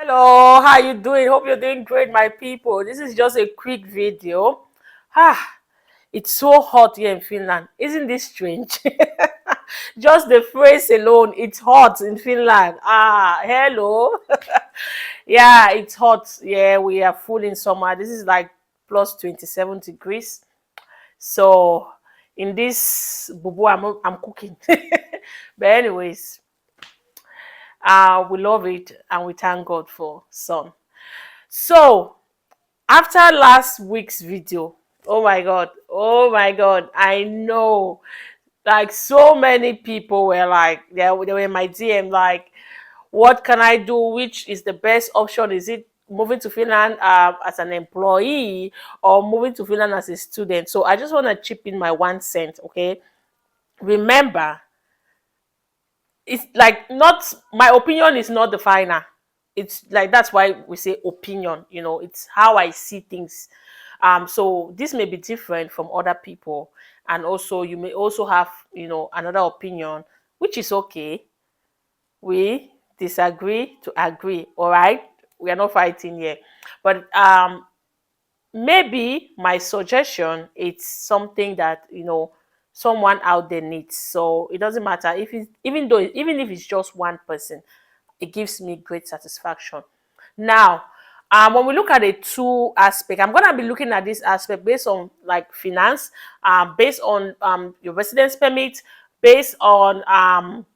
Hello, how you doing? Hope you're doing great, my people. This is just a quick video. Ah, it's so hot here in Finland. Isn't this strange? Just the phrase alone, it's hot in Finland. Hello. Yeah, it's hot. Yeah, we are full in summer. This is like plus 27 degrees. So in this bubu, I'm cooking. But anyways, we love it and we thank God for sun. So after last week's video, oh my god, I know like so many people were like they were in my DM like, what can I do? Which is the best option? Is it moving to Finland as an employee or moving to Finland as a student? So I just want to chip in my 1 cent. Okay, remember, it's like not my opinion is not the final. It's like that's why we say opinion, it's how I see things. So this may be different from other people, and also you may also have another opinion, which is okay. We disagree to agree, all right? We are not fighting here. But maybe my suggestion, it's something that someone out there needs. So it doesn't matter if it's even if it's just one person, it gives me great satisfaction. Now, when we look at the two aspect, I'm gonna be looking at this aspect based on like finance, based on your residence permit, based on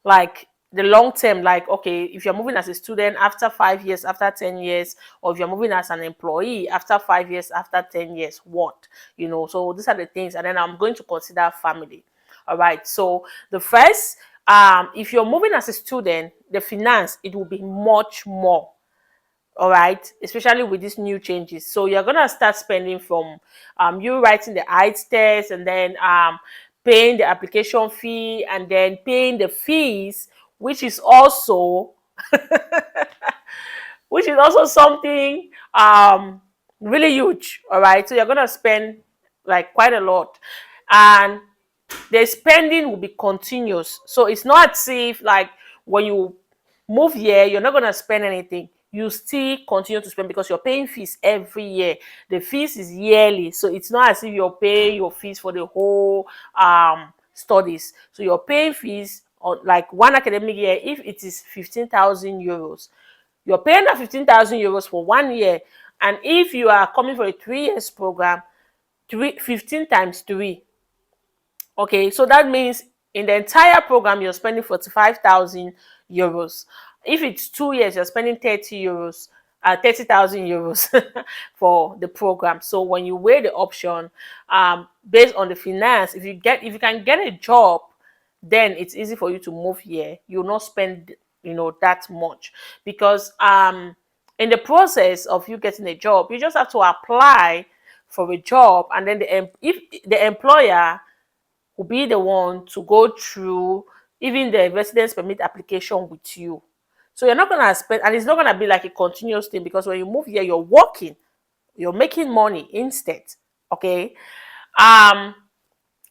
like the long term, like okay, if you're moving as a student after 5 years, after 10 years, or if you're moving as an employee after 5 years, after 10 years, what so these are the things, and then I'm going to consider family. All right, so the first, if you're moving as a student, the finance, it will be much more. All right, especially with these new changes. So you're gonna start spending from you writing the IELTS test, and then paying the application fee, and then paying the fees, which is also something really huge. All right, so you're gonna spend like quite a lot, and the spending will be continuous. So it's not as if like when you move here, you're not gonna spend anything. You still continue to spend because you're paying fees every year. The fees is yearly, so it's not as if you're paying your fees for the whole studies. So you're paying fees on like one academic year. If it is 15,000 euros, you're paying that 15,000 euros for 1 year. And if you are coming for a 3 years program, 15 times 3. Okay, so that means in the entire program you're spending 45,000 euros. If it's 2 years, you're spending 30 euros, 30,000 euros for the program. So when you weigh the option, based on the finance, if you can get a job, then it's easy for you to move here. You'll not spend that much, because in the process of you getting a job, you just have to apply for a job, and then if the employer will be the one to go through even the residence permit application with you. So you're not gonna spend, and it's not gonna be like a continuous thing, because when you move here, you're working, you're making money instead. Okay. Um,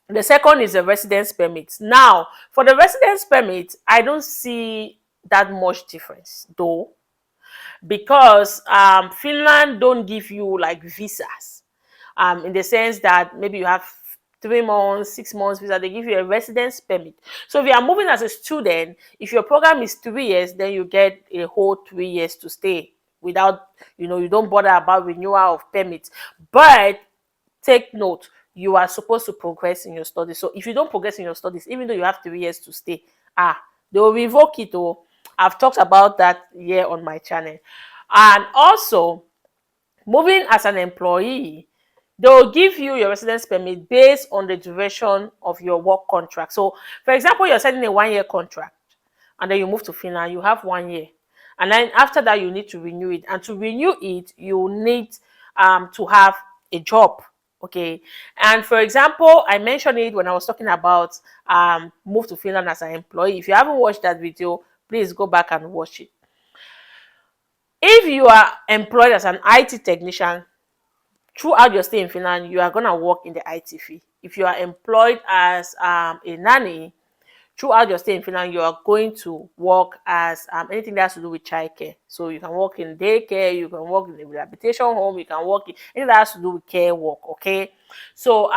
the second is the residence permit. Now, for the residence permit, I don't see that much difference though, because Finland don't give you like visas, in the sense that maybe you have 3 months, 6 months visa. They give you a residence permit. So if you are moving as a student, if your program is 3 years, then you get a whole 3 years to stay without, you don't bother about renewal of permits. But take note, you are supposed to progress in your studies. So if you don't progress in your studies, even though you have 3 years to stay, they will revoke it. Oh, I've talked about that here on my channel. And also, moving as an employee, they will give you your residence permit based on the duration of your work contract. So, for example, you're signing a 1 year contract, and then you move to Finland, you have 1 year. And then after that, you need to renew it. And to renew it, you need to have a job. Okay. And for example, I mentioned it when I was talking about move to Finland as an employee. If you haven't watched that video, please go back and watch it. If you are employed as an IT technician, throughout your stay in Finland, you are going to work in the IT field. If you are employed as a nanny, throughout your stay in Finland, you are going to work as anything that has to do with childcare. So you can work in daycare, you can work in the rehabilitation home, you can work in anything that has to do with care work. Okay, so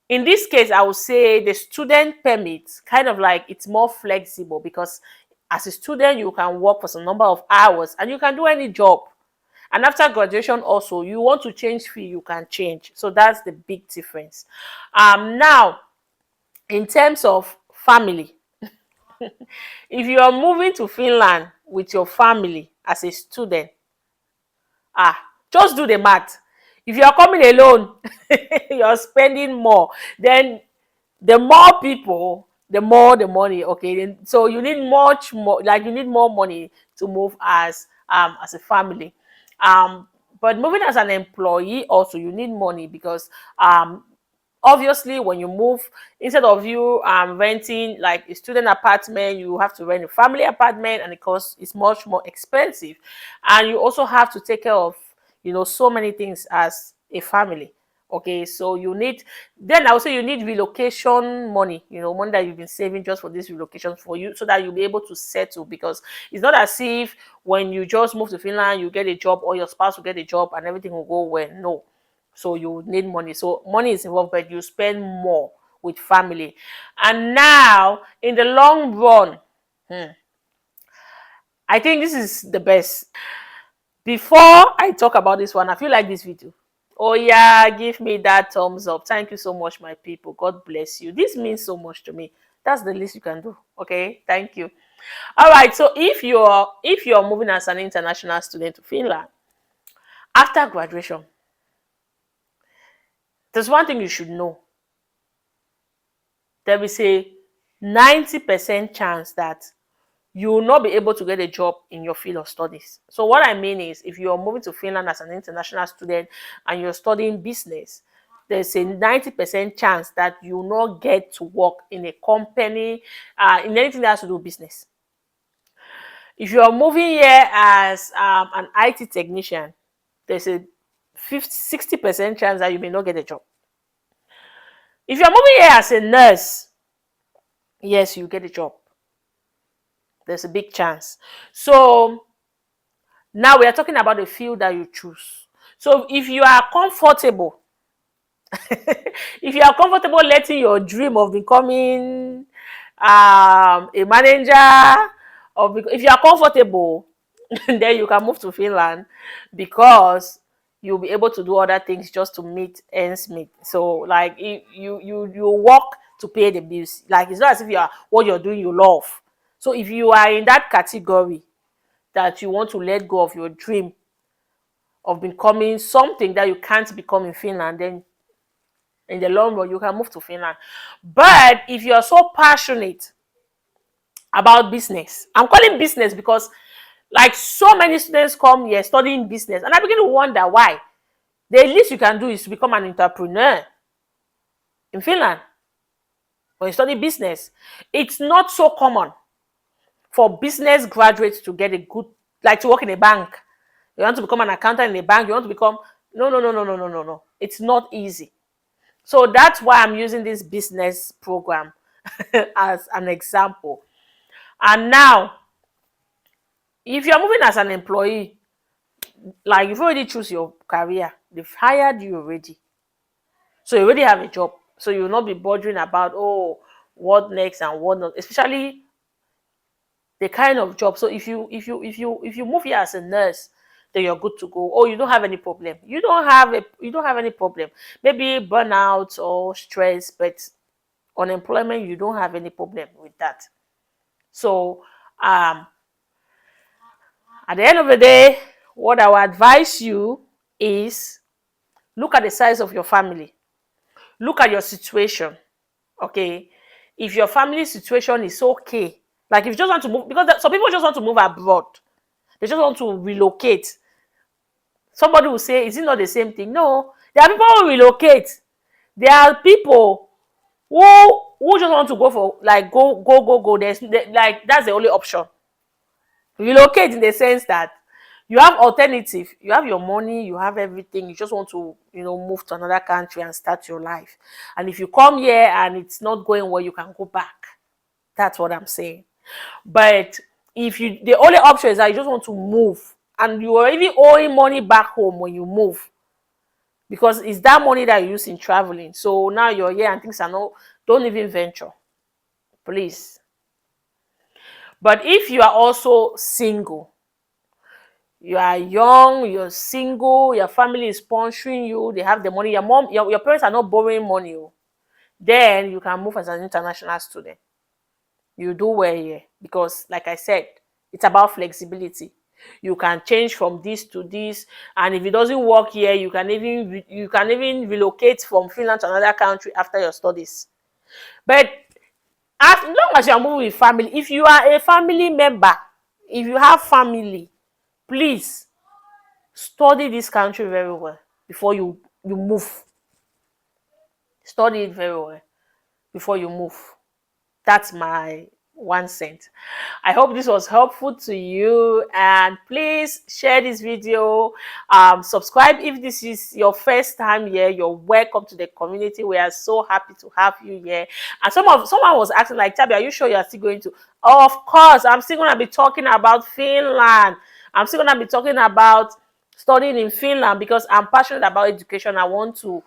in this case, I would say the student permit kind of like it's more flexible because as a student you can work for some number of hours and you can do any job. And after graduation also, you want to change field, you can change. So that's the big difference. Now, in terms of family, if you are moving to Finland with your family as a student, just do the math. If you are coming alone, you're spending more. Then the more people, the more the money. Okay, then, so you need much more. Like you need more money to move as a family. Um, but moving as an employee also you need money because obviously when you move, instead of you renting like a student apartment, you have to rent a family apartment, and the cost is much more expensive. And you also have to take care of so many things as a family. Okay, so you need, then I would say you need relocation money, money that you've been saving just for this relocation for you, so that you'll be able to settle. Because it's not as if when you just move to Finland you get a job, or your spouse will get a job and everything will go well. No. So you need money. So money is involved, but you spend more with family. And now, in the long run, I think this is the best. Before I talk about this one, I feel like this video. Oh yeah, give me that thumbs up. Thank you so much, my people. God bless you. This means so much to me. That's the least you can do. Okay, thank you. All right. So if you're moving as an international student to Finland after graduation, there's one thing you should know. There is a 90% chance that you will not be able to get a job in your field of studies. So what I mean is, if you are moving to Finland as an international student and you're studying business, there's a 90% chance that you will not get to work in a company, in anything that has to do with business. If you are moving here as an IT technician, there's a 60% chance that you may not get a job. If you're moving here as a nurse, yes, you get a job. There's a big chance. So now we are talking about the field that you choose. So if you are comfortable, if you are comfortable letting your dream of becoming a manager, or if you are comfortable, then you can move to Finland, because you'll be able to do other things just to meet ends meet. So like you work to pay the bills. Like it's not as if what you're doing you love. So if you are in that category that you want to let go of your dream of becoming something that you can't become in Finland, then in the long run you can move to Finland. But if you're so passionate about business, I'm calling business because like so many students come here studying business, and I begin to wonder why. The least you can do is to become an entrepreneur in Finland when you study business. It's not so common for business graduates to get a good, like to work in a bank. You want to become an accountant in a bank, you want to become, no, no, no, no, no, no, no, no. It's not easy. So that's why I'm using this business program as an example. And now, if you're moving as an employee, like you've already choose your career, they've hired you already. So you already have a job. So you will not be bothering about, oh, what next and what not, especially the kind of job. So if you move here as a nurse, then you're good to go. Oh, you don't have any problem. You don't have any problem. Maybe burnout or stress, but unemployment, you don't have any problem with that. So at the end of the day, what I would advise you is look at the size of your family. Look at your situation. Okay. If your family situation is okay, like if you just want to move, because some people just want to move abroad, they just want to relocate. Somebody will say, is it not the same thing? No, there are people who relocate. There are people who just want to go for like go. Like that's the only option. Relocate in the sense that you have alternative, you have your money, you have everything. You just want to move to another country and start your life. And if you come here and it's not going well, you can go back. That's what I'm saying. But if you, the only option is that you just want to move and you are even owing money back home when you move, because it's that money that you use in traveling. So now you're here and things are not, don't even venture, please. But if you are also single, you are young, you're single, your family is sponsoring you, they have the money, your mom, your parents are not borrowing money, oh, then you can move as an international student. You do well here because, like I said, it's about flexibility. You can change from this to this, and if it doesn't work here, you can even relocate from Finland to another country after your studies. But as long as you are moving with family, if you are a family member, if you have family, please study this country very well before you move. Study it very well before you move. That's my 1 cent. I hope this was helpful to you, and please share this video. Subscribe if this is your first time here. You're welcome to the community. We are so happy to have you here. And someone was asking, like, Tabi, are you sure you are still going to? Of course, I'm still going to be talking about Finland. I'm still going to be talking about studying in Finland because I'm passionate about education. I want to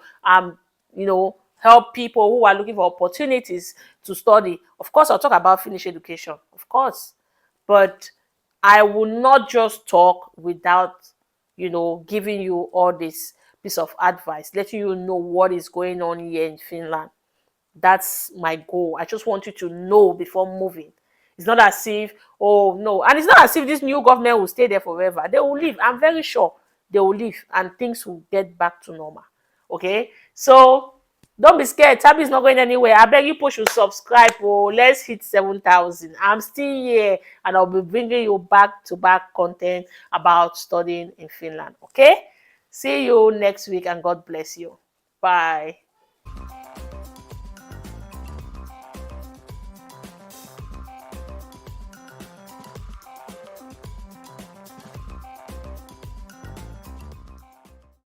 help people who are looking for opportunities to study. Of course, I'll talk about Finnish education, of course, but I will not just talk without, giving you all this piece of advice, letting you know what is going on here in Finland. That's my goal. I just want you to know before moving. It's not as if, oh no, and it's not as if this new government will stay there forever. They will leave. I'm very sure they will leave and things will get back to normal. Okay? So don't be scared. Tabby is not going anywhere. I beg you, push to subscribe. Oh, let's hit 7,000. I'm still here and I'll be bringing you back to back content about studying in Finland. Okay? See you next week and God bless you. Bye.